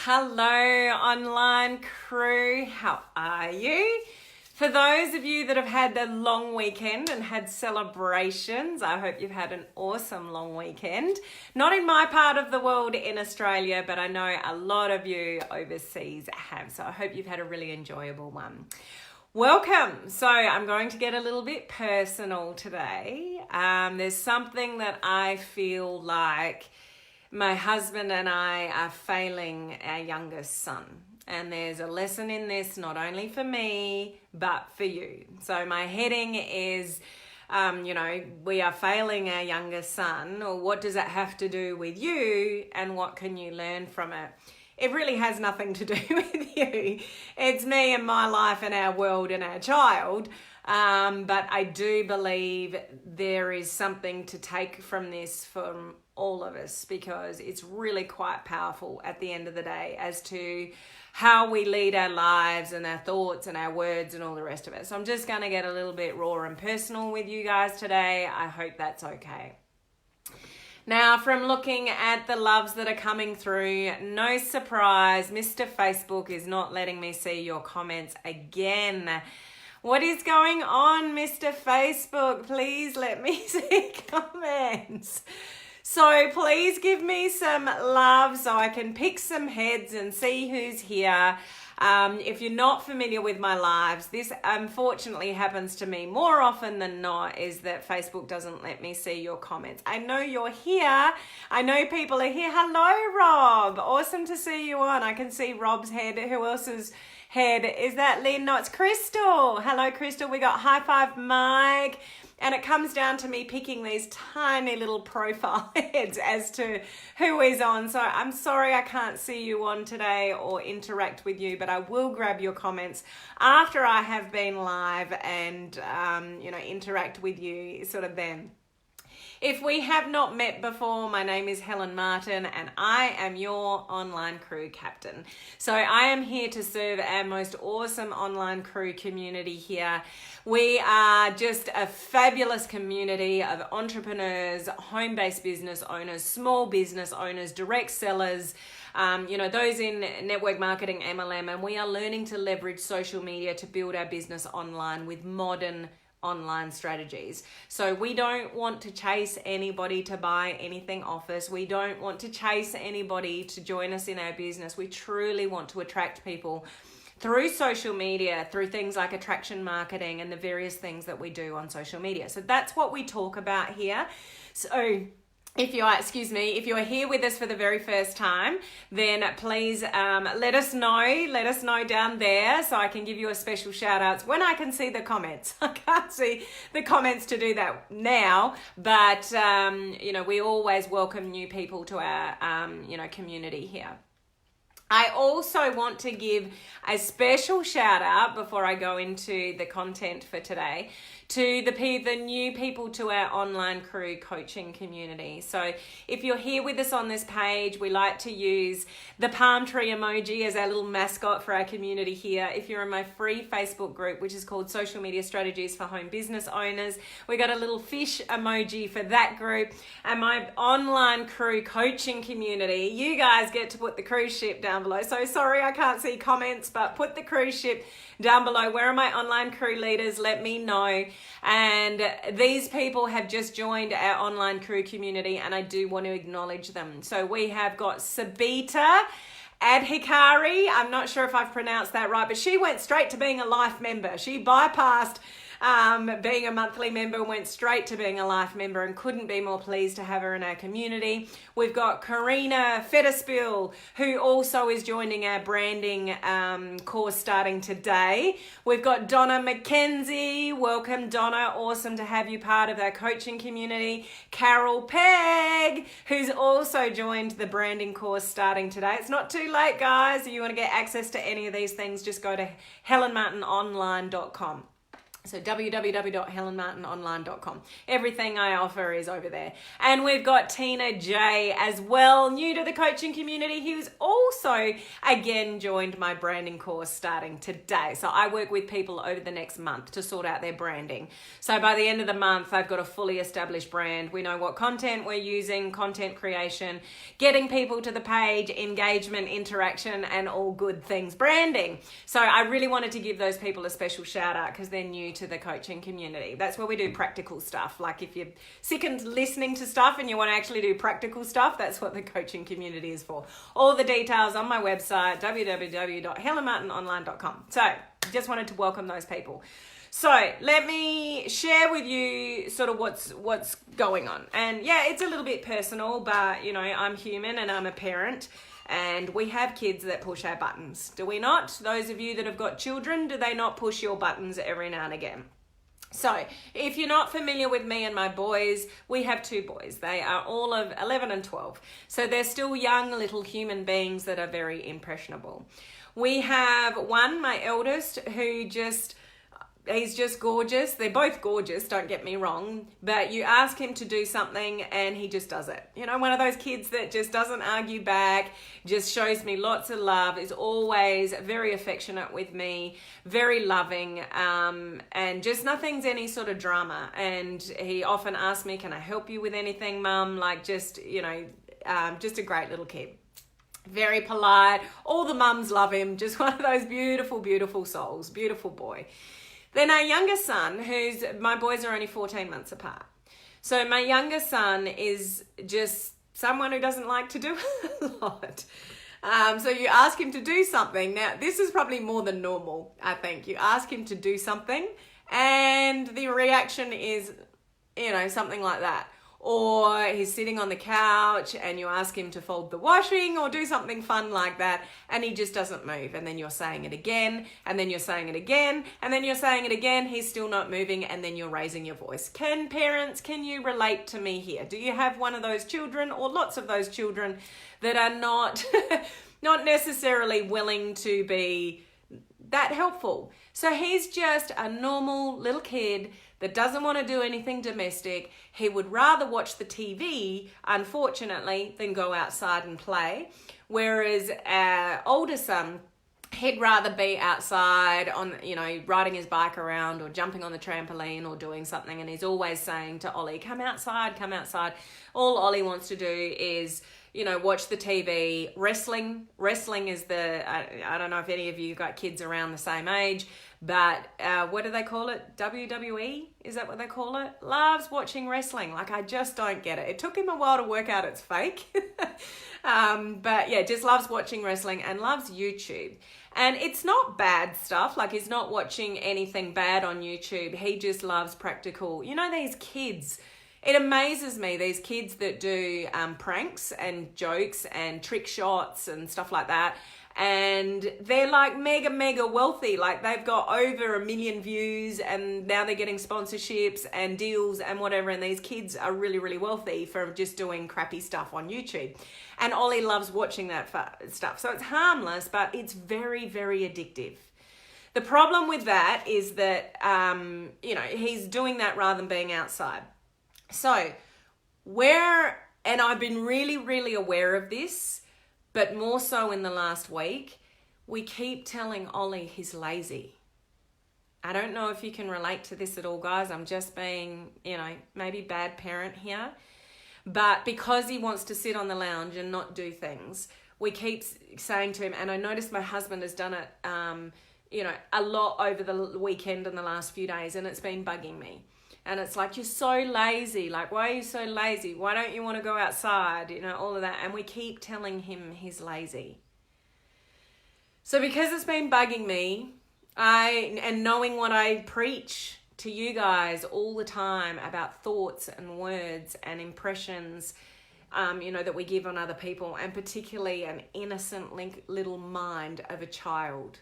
Hello, online crew. How are you? For those of you that have had a long weekend and had celebrations, I hope you've had an awesome long weekend. Not in my part of the world in Australia, but I know a lot of you overseas have. So I hope you've had a really enjoyable one. Welcome. So I'm going to get a little bit personal today. There's something that I feel like my husband and I are failing our youngest son. And there's a lesson in this, not only for me, but for you. So my heading is, we are failing our youngest son, or what does that have to do with you, and what can you learn from it? It really has nothing to do with you. It's me and my life and our world and our child. But I do believe there is something to take from this from all of us, because it's really quite powerful at the end of the day as to how we lead our lives and our thoughts and our words and all the rest of it. So I'm just going to get a little bit raw and personal with you guys today. I hope that's okay. Now, from looking at the loves that are coming through, no surprise, Mr. Facebook is not letting me see your comments again. What is going on, Mr. Facebook? Please let me see comments. So please give me some love so I can pick some heads and see who's here. If you're not familiar with my lives, this unfortunately happens to me more often than not, is that Facebook doesn't let me see your comments. I know you're here. I know people are here. Hello, Rob. Awesome to see you on. I can see Rob's head. Who else's head? Is that Lynn? No, it's Crystal. Hello, Crystal. We got High Five Mike. And it comes down to me picking these tiny little profile heads as to who is on. So I'm sorry I can't see you on today or interact with you, but I will grab your comments after I have been live and, interact with you sort of then. If we have not met before, my name is Helen Martin and I am your online crew captain. So I am here to serve our most awesome online crew community here. We are just a fabulous community of entrepreneurs, home-based business owners, small business owners, direct sellers, those in network marketing, MLM, and we are learning to leverage social media to build our business online with modern online strategies. So we don't want to chase anybody to buy anything off us. We don't want to chase anybody to join us in our business. We truly want to attract people through social media, through things like attraction marketing and the various things that we do on social media. So that's what we talk about here. So if you're here with us for the very first time, then please let us know down there so I can give you a special shout outs when I can see the comments. I can't see the comments to do that now, but we always welcome new people to our community here. I also want to give a special shout out before I go into the content for today to the new people to our online crew coaching community. So if you're here with us on this page, we like to use the palm tree emoji as our little mascot for our community here. If you're in my free Facebook group, which is called Social Media Strategies for Home Business Owners, we got a little fish emoji for that group. And my online crew coaching community, you guys get to put the cruise ship down below. So sorry I can't see comments, but put the cruise ship down below. Where are my online crew leaders? Let me know. And these people have just joined our online crew community and I do want to acknowledge them. So we have got Sabita Adhikari. I'm not sure if I've pronounced that right, but she went straight to being a life member. She bypassed being a monthly member and went straight to being a life member, and couldn't be more pleased to have her in our community. We've got Karina Fetterspill, who also is joining our branding course starting today. We've got Donna McKenzie. Welcome, Donna. Awesome to have you part of our coaching community. Carol Pegg, who's also joined the branding course starting today. It's not too late, guys. If you want to get access to any of these things, just go to helenmartinonline.com. So www.helenmartinonline.com. Everything I offer is over there. And we've got Tina J as well, new to the coaching community, who's also again joined my branding course starting today. So I work with people over the next month to sort out their branding. So by the end of the month, I've got a fully established brand. We know what content we're using, content creation, getting people to the page, engagement, interaction, and all good things branding. So I really wanted to give those people a special shout out because they're new to the coaching community. That's where we do practical stuff. Like if you're sick and listening to stuff and you want to actually do practical stuff, that's what the coaching community is for. All the details on my website, www.helenmartinonline.com. So just wanted to welcome those people. So let me share with you sort of what's going on. And yeah, it's a little bit personal, but you know, I'm human and I'm a parent. And we have kids that push our buttons, do we not? Those of you that have got children, do they not push your buttons every now and again? So if you're not familiar with me and my boys, we have two boys. They are all of 11 and 12. So they're still young little human beings that are very impressionable. We have one, my eldest, who he's just gorgeous. They're both gorgeous, don't get me wrong, but you ask him to do something and he just does it. You know, one of those kids that just doesn't argue back, just shows me lots of love, is always very affectionate with me, very loving, and just nothing's any sort of drama. And he often asks me, can I help you with anything, Mum? Like just, you know, just a great little kid. Very polite. All the mums love him. Just one of those beautiful, beautiful souls. Beautiful boy. Then our younger son, my boys are only 14 months apart. So my younger son is just someone who doesn't like to do a lot. So you ask him to do something. Now, this is probably more than normal, I think. You ask him to do something and the reaction is, you know, something like that. Or he's sitting on the couch and you ask him to fold the washing or do something fun like that and he just doesn't move. And then you're saying it again and then you're saying it again and then you're saying it again. He's still not moving and then you're raising your voice. Parents, can you relate to me here? Do you have one of those children or lots of those children that are not necessarily willing to be that helpful? So he's just a normal little kid that doesn't want to do anything domestic. He would rather watch the TV, unfortunately, than go outside and play. Whereas our older son, he'd rather be outside on, you know, riding his bike around or jumping on the trampoline or doing something. And he's always saying to Ollie, come outside, come outside. All Ollie wants to do is, you know, watch the TV. Wrestling is I don't know if any of you got kids around the same age, but what do they call it? WWE? Is that what they call it? Loves watching wrestling. Like, I just don't get it. It took him a while to work out it's fake. But yeah, just loves watching wrestling and loves YouTube. And it's not bad stuff. Like, he's not watching anything bad on YouTube. He just loves practical. You know, these kids, it amazes me, these kids that do pranks and jokes and trick shots and stuff like that. And they're like mega wealthy. Like, they've got over 1 million views and now they're getting sponsorships and deals and whatever. And these kids are really wealthy for just doing crappy stuff on YouTube. And Ollie loves watching that stuff. So it's harmless, but it's very addictive. The problem with that is that, you know, he's doing that rather than being outside. So and I've been really aware of this, but more so in the last week, we keep telling Ollie he's lazy. I don't know if you can relate to this at all, guys. I'm just being, you know, maybe bad parent here. But because he wants to sit on the lounge and not do things, we keep saying to him, and I noticed my husband has done it, you know, a lot over the weekend and the last few days, and it's been bugging me. And it's like, you're so lazy. Like, why are you so lazy? Why don't you want to go outside? You know, all of that. And we keep telling him he's lazy. So because it's been bugging me, and knowing what I preach to you guys all the time about thoughts and words and impressions, you know, that we give on other people, and particularly an innocent little mind of a child.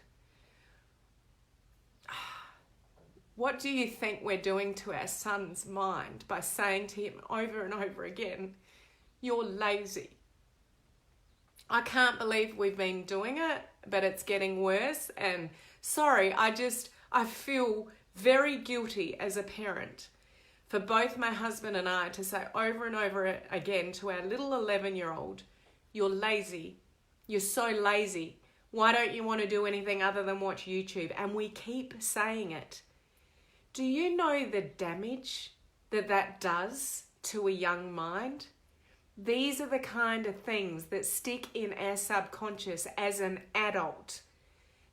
What do you think we're doing to our son's mind by saying to him over and over again, you're lazy? I can't believe we've been doing it, but it's getting worse. And sorry, I feel very guilty as a parent for both my husband and I to say over and over again to our little 11-year-old, you're lazy. You're so lazy. Why don't you want to do anything other than watch YouTube? And we keep saying it. Do you know the damage that does to a young mind? These are the kind of things that stick in our subconscious as an adult,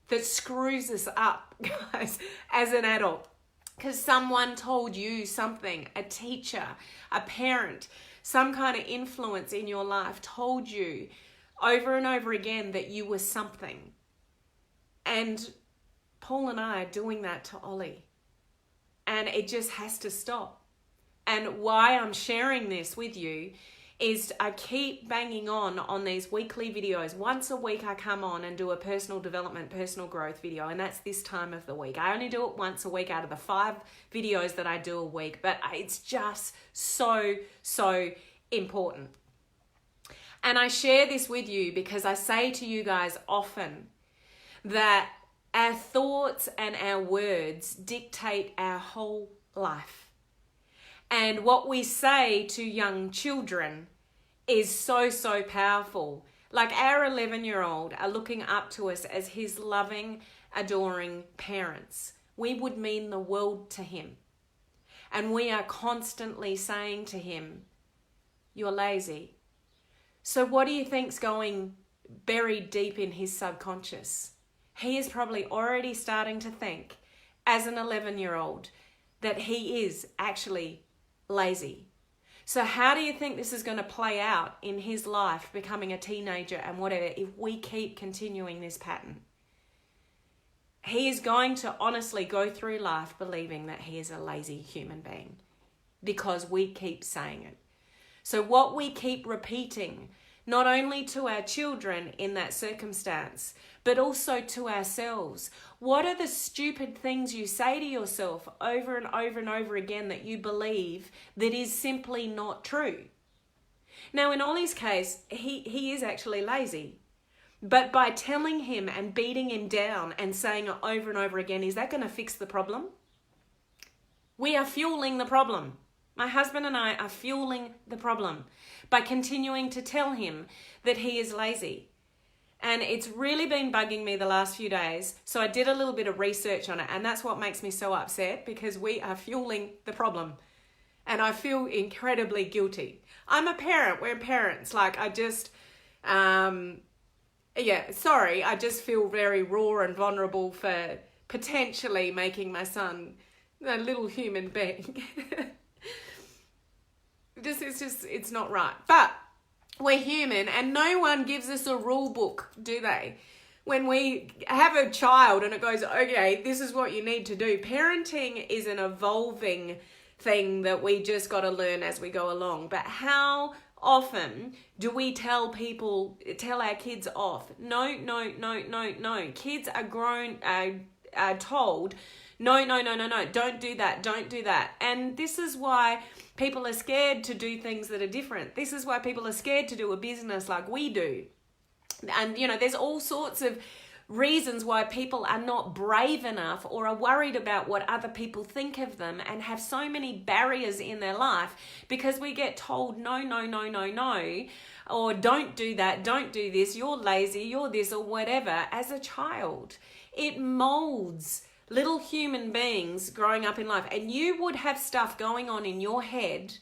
that screws us up, guys, as an adult. Because someone told you something, a teacher, a parent, some kind of influence in your life told you over and over again that you were something. And Paul and I are doing that to Ollie. And it just has to stop. And why I'm sharing this with you is I keep banging on these weekly videos. Once a week I come on and do a personal development, personal growth video, and that's this time of the week. I only do it once a week out of the 5 videos that I do a week, but it's just so important. And I share this with you because I say to you guys often that our thoughts and our words dictate our whole life. And what we say to young children is so powerful. Like our 11-year-old are looking up to us as his loving, adoring parents. We would mean the world to him. And we are constantly saying to him, you're lazy. So what do you think's going buried deep in his subconscious? He is probably already starting to think, as an 11-year-old, that he is actually lazy. So how do you think this is going to play out in his life, becoming a teenager and whatever, if we keep continuing this pattern? He is going to honestly go through life believing that he is a lazy human being because we keep saying it. So what we keep repeating, not only to our children in that circumstance, but also to ourselves. What are the stupid things you say to yourself over and over and over again that you believe that is simply not true? Now, in Ollie's case, he is actually lazy. But by telling him and beating him down and saying it over and over again, is that going to fix the problem? We are fueling the problem. My husband and I are fueling the problem by continuing to tell him that he is lazy. And it's really been bugging me the last few days. So I did a little bit of research on it. And that's what makes me so upset, because we are fueling the problem. And I feel incredibly guilty. I'm a parent. We're parents. Like I just, I just feel very raw and vulnerable for potentially making my son a little human being. It's not right. But we're human, and no one gives us a rule book, do they? When we have a child and it goes, okay, this is what you need to do. Parenting is an evolving thing that we just got to learn as we go along. But how often do we tell our kids off? No. Kids are told, no, don't do that. And this is why people are scared to do things that are different. This is why people are scared to do a business like we do. And, there's all sorts of reasons why people are not brave enough or are worried about what other people think of them and have so many barriers in their life because we get told no, or don't do that, don't do this, you're lazy, you're this, or whatever as a child. It molds little human beings growing up in life, and you would have stuff going on in your head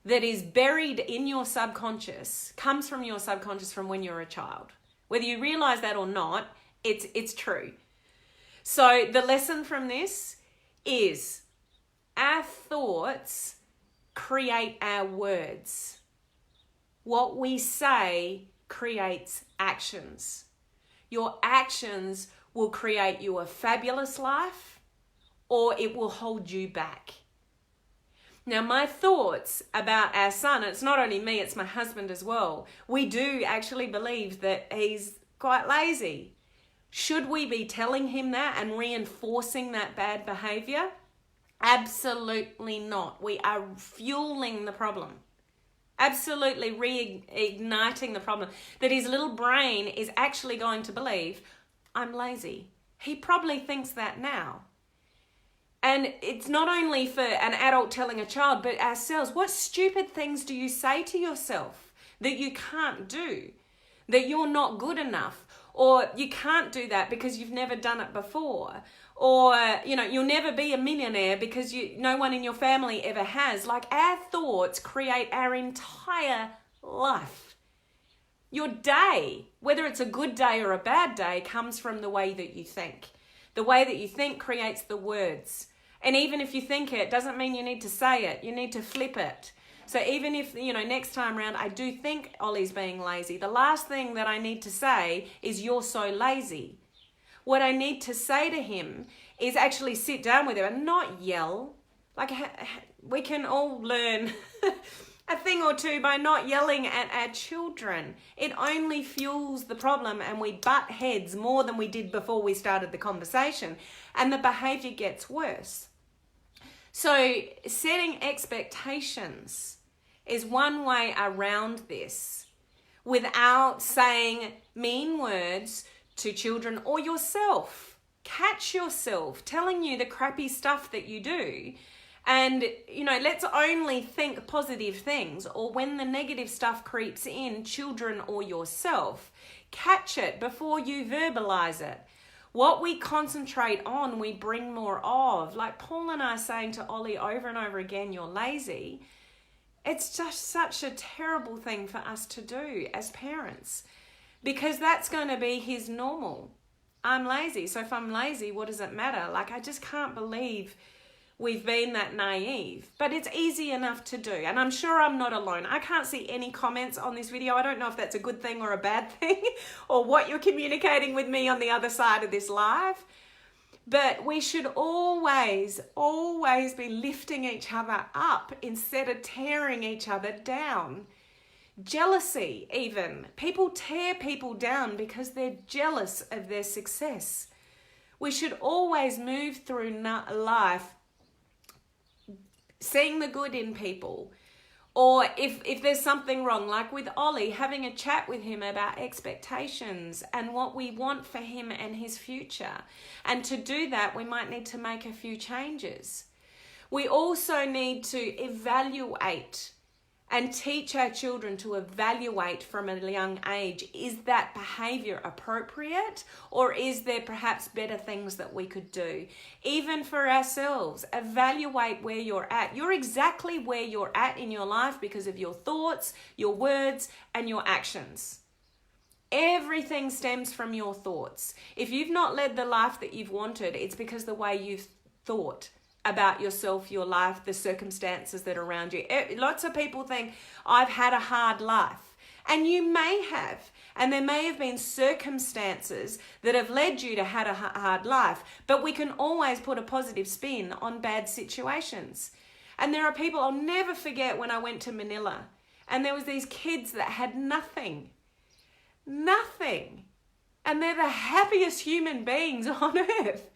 that is buried in your subconscious, comes from your subconscious from when you're a child. Whether you realize that or not, it's true. So the lesson from this is our thoughts create our words. What we say creates actions. Your actions will create you a fabulous life, or it will hold you back. Now, my thoughts about our son, it's not only me, it's my husband as well. We do actually believe that he's quite lazy. Should we be telling him that and reinforcing that bad behavior? Absolutely not. We are fueling the problem. Absolutely reigniting the problem. That his little brain is actually going to believe, I'm lazy. He probably thinks that now. And it's not only for an adult telling a child, but ourselves. What stupid things do you say to yourself that you can't do, that you're not good enough, or you can't do that because you've never done it before, or, you'll never be a millionaire because no one in your family ever has. Like, our thoughts create our entire life. Your day, whether it's a good day or a bad day, comes from the way that you think. The way that you think creates the words. And even if you think it, doesn't mean you need to say it. You need to flip it. So even if, next time round, I do think Ollie's being lazy, the last thing that I need to say is, you're so lazy. What I need to say to him is actually sit down with him and not yell. Like, we can all learn a thing or two by not yelling at our children. It only fuels the problem, and we butt heads more than we did before we started the conversation, and the behavior gets worse. So setting expectations is one way around this without saying mean words to children or yourself. Catch yourself telling you the crappy stuff that you do. And, let's only think positive things, or when the negative stuff creeps in, children or yourself, catch it before you verbalize it. What we concentrate on, we bring more of. Like Paul and I saying to Ollie over and over again, you're lazy. It's just such a terrible thing for us to do as parents, because that's going to be his normal. I'm lazy. So if I'm lazy, what does it matter? Like, I just can't believe we've been that naive, but it's easy enough to do. And I'm sure I'm not alone. I can't see any comments on this video. I don't know if that's a good thing or a bad thing, or what you're communicating with me on the other side of this live. But we should always be lifting each other up instead of tearing each other down. Jealousy, even. People tear people down because they're jealous of their success. We should always move through life seeing the good in people. Or if there's something wrong, like with Ollie, having a chat with him about expectations and what we want for him and his future. And to do that, we might need to make a few changes. We also need to evaluate and teach our children to evaluate from a young age. Is that behavior appropriate, or is there perhaps better things that we could do? Even for ourselves, evaluate where you're at. You're exactly where you're at in your life because of your thoughts, your words, and your actions. Everything stems from your thoughts. If you've not led the life that you've wanted, it's because the way you've thought about yourself, your life, the circumstances that are around you. Lots of people think, I've had a hard life. And you may have. And there may have been circumstances that have led you to have a hard life. But we can always put a positive spin on bad situations. And there are people, I'll never forget when I went to Manila. And there was these kids that had nothing. Nothing. And they're the happiest human beings on earth.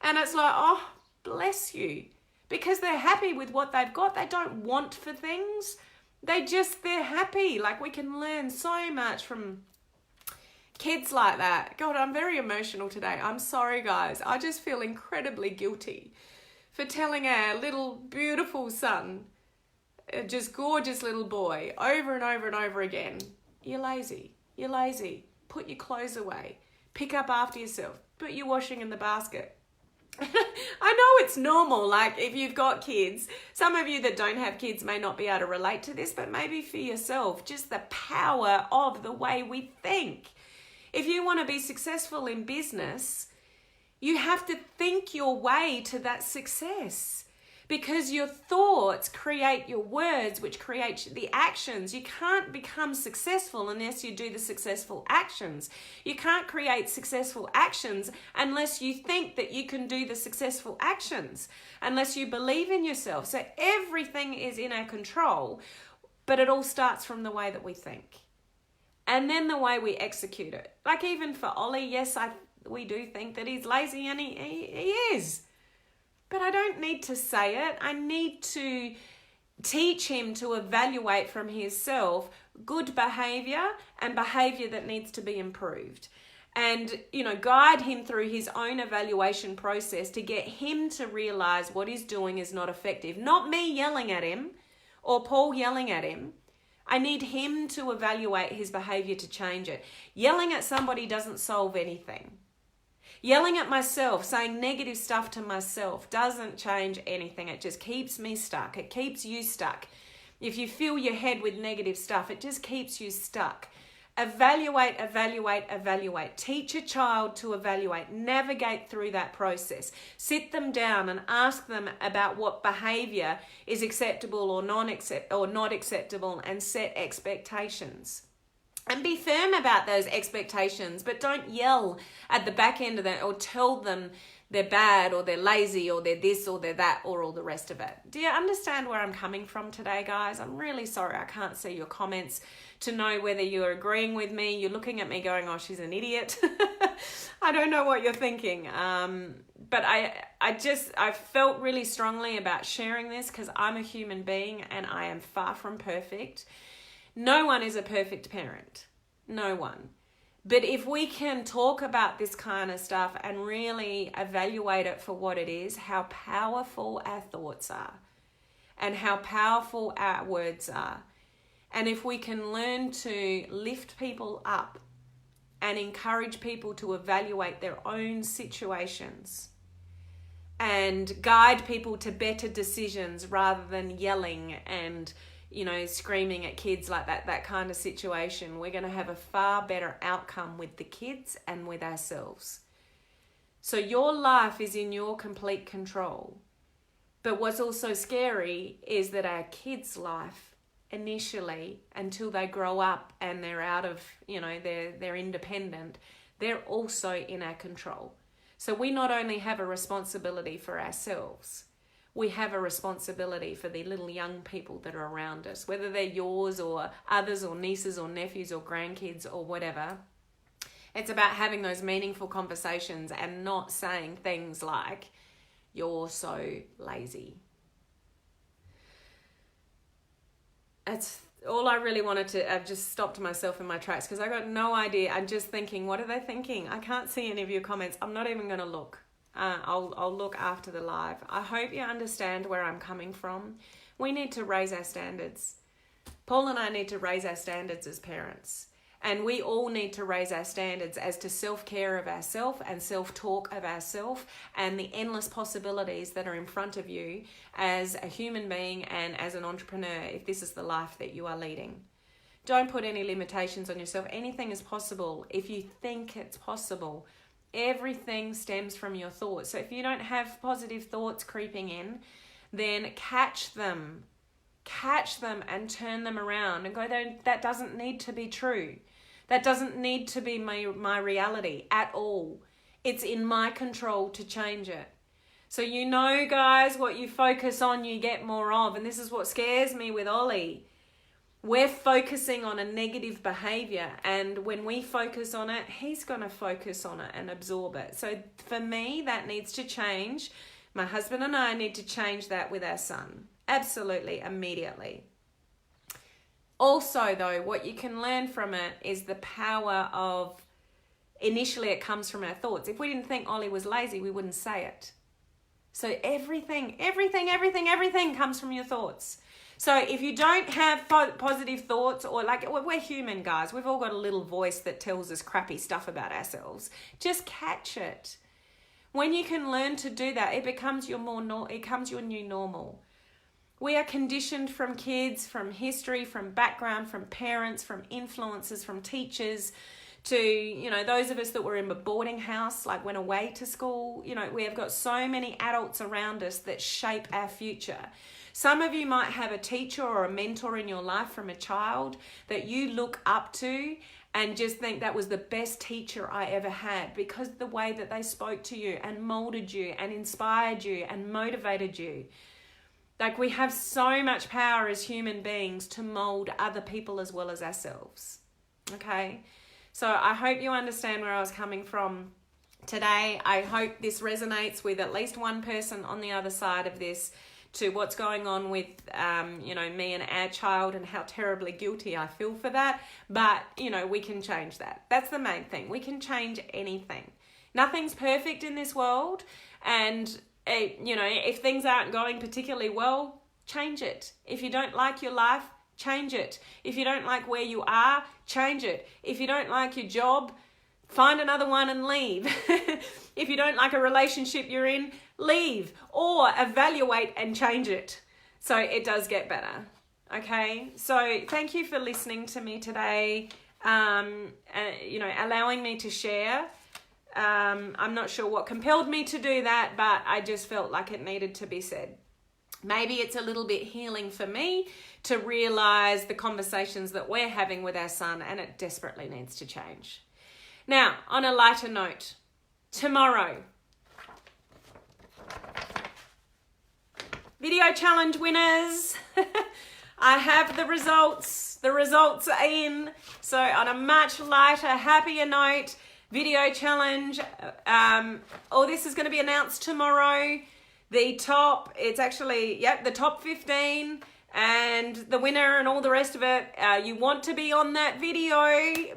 And it's like, oh, bless you, because they're happy with what they've got. They don't want for things. They're happy. Like, we can learn so much from kids like that. God, I'm very emotional today. I'm sorry, guys. I just feel incredibly guilty for telling our little beautiful son, just gorgeous little boy, over and over and over again, you're lazy. You're lazy. Put your clothes away. Pick up after yourself. Put your washing in the basket. I know it's normal, like if you've got kids, some of you that don't have kids may not be able to relate to this, but maybe for yourself, just the power of the way we think. If you want to be successful in business, you have to think your way to that success, because your thoughts create your words, which create the actions. You can't become successful unless you do the successful actions. You can't create successful actions unless you think that you can do the successful actions, unless you believe in yourself. So everything is in our control, but it all starts from the way that we think. And then the way we execute it. Like even for Ollie, yes, we do think that he's lazy, and he is. But I don't need to say it. I need to teach him to evaluate from himself good behavior and behavior that needs to be improved. and, guide him through his own evaluation process to get him to realize what he's doing is not effective. Not me yelling at him or Paul yelling at him. I need him to evaluate his behavior to change it. Yelling at somebody doesn't solve anything. Yelling at myself, saying negative stuff to myself doesn't change anything. It just keeps me stuck. It keeps you stuck. If you fill your head with negative stuff, it just keeps you stuck. Evaluate, evaluate, evaluate. Teach a child to evaluate. Navigate through that process. Sit them down and ask them about what behavior is acceptable or not acceptable, and set expectations. And be firm about those expectations, but don't yell at the back end of that or tell them they're bad or they're lazy or they're this or they're that or all the rest of it. Do you understand where I'm coming from today, guys? I'm really sorry I can't see your comments to know whether you're agreeing with me. You're looking at me going, oh, she's an idiot. I don't know what you're thinking. But I felt really strongly about sharing this because I'm a human being and I am far from perfect. No one is a perfect parent. No one. But if we can talk about this kind of stuff and really evaluate it for what it is, how powerful our thoughts are and how powerful our words are. And if we can learn to lift people up and encourage people to evaluate their own situations and guide people to better decisions rather than yelling and screaming at kids like that kind of situation, we're going to have a far better outcome with the kids and with ourselves. So your life is in your complete control. But what's also scary is that our kids' life initially, until they grow up and they're out of, they're independent, they're also in our control. So we not only have a responsibility for ourselves, we have a responsibility for the little young people that are around us, whether they're yours or others or nieces or nephews or grandkids or whatever. It's about having those meaningful conversations and not saying things like, you're so lazy. That's all I really wanted to. I've just stopped myself in my tracks because I got no idea. I'm just thinking, what are they thinking? I can't see any of your comments. I'm not even going to look. I'll look after the live. I hope you understand where I'm coming from. We need to raise our standards. Paul and I need to raise our standards as parents. And we all need to raise our standards as to self-care of ourselves and self-talk of ourselves and the endless possibilities that are in front of you as a human being and as an entrepreneur if this is the life that you are leading. Don't put any limitations on yourself. Anything is possible if you think it's possible. Everything stems from your thoughts. So if you don't have positive thoughts creeping in, then catch them and turn them around and go, that doesn't need to be true. That doesn't need to be my reality at all. It's in my control to change it. So guys, what you focus on, you get more of. And this is what scares me with Ollie. We're focusing on a negative behavior, and when we focus on it, he's going to focus on it and absorb it. So for me, that needs to change. My husband and I need to change that with our son. Absolutely, immediately. Also, though, what you can learn from it is the power of, initially it comes from our thoughts. If we didn't think Ollie was lazy, we wouldn't say it. So everything comes from your thoughts. So if you don't have positive thoughts, or we're human, guys, we've all got a little voice that tells us crappy stuff about ourselves. Just catch it. When you can learn to do that, it becomes your new normal. We are conditioned from kids, from history, from background, from parents, from influences, from teachers, to, those of us that were in a boarding house, went away to school. We have got so many adults around us that shape our future. Some of you might have a teacher or a mentor in your life from a child that you look up to and just think that was the best teacher I ever had because the way that they spoke to you and molded you and inspired you and motivated you. We have so much power as human beings to mold other people as well as ourselves. Okay? So I hope you understand where I was coming from today. I hope this resonates with at least one person on the other side of this. to what's going on with, me and our child and how terribly guilty I feel for that. But, we can change that. That's the main thing. We can change anything. Nothing's perfect in this world. And, if things aren't going particularly well, change it. If you don't like your life, change it. If you don't like where you are, change it. If you don't like your job, find another one and leave. If you don't like a relationship you're in, leave or evaluate and change it so it does get better. Okay, so thank you for listening to me today, allowing me to share. I'm not sure what compelled me to do that, but I just felt like it needed to be said. Maybe it's a little bit healing for me to realize the conversations that we're having with our son, and it desperately needs to change. Now, on a lighter note, tomorrow, video challenge winners. I have the results. The results are in. So on a much lighter, happier note, video challenge. All this is going to be announced tomorrow. The top 15 and the winner and all the rest of it. You want to be on that video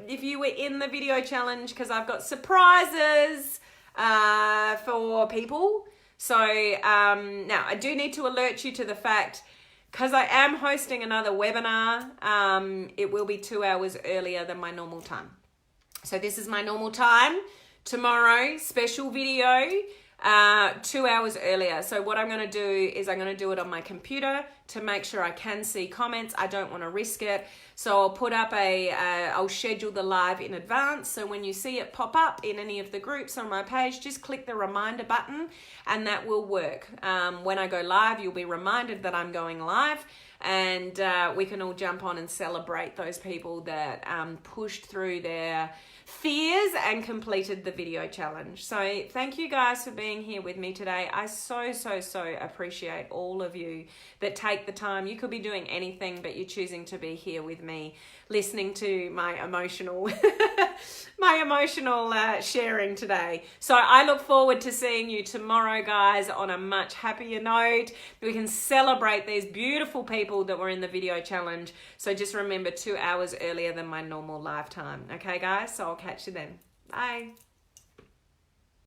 if you were in the video challenge, because I've got surprises for people. So now I do need to alert you to the fact, because I am hosting another webinar, it will be 2 hours earlier than my normal time. So this is my normal time. Tomorrow, special video, 2 hours earlier. So what I'm going to do is I'm going to do it on my computer to make sure I can see comments. I don't want to risk it. So I'll put up I'll schedule the live in advance. So when you see it pop up in any of the groups on my page, just click the reminder button and that will work. When I go live, you'll be reminded that I'm going live, and we can all jump on and celebrate those people that pushed through their fears and completed the video challenge. So thank you guys for being here with me today. I so appreciate all of you that take the time. You could be doing anything, but you're choosing to be here with me, listening to my emotional sharing today. So I look forward to seeing you tomorrow, guys, on a much happier note. We can celebrate these beautiful people that were in the video challenge. So just remember, 2 hours earlier than my normal live time. Okay, guys? So I'll catch you then. Bye.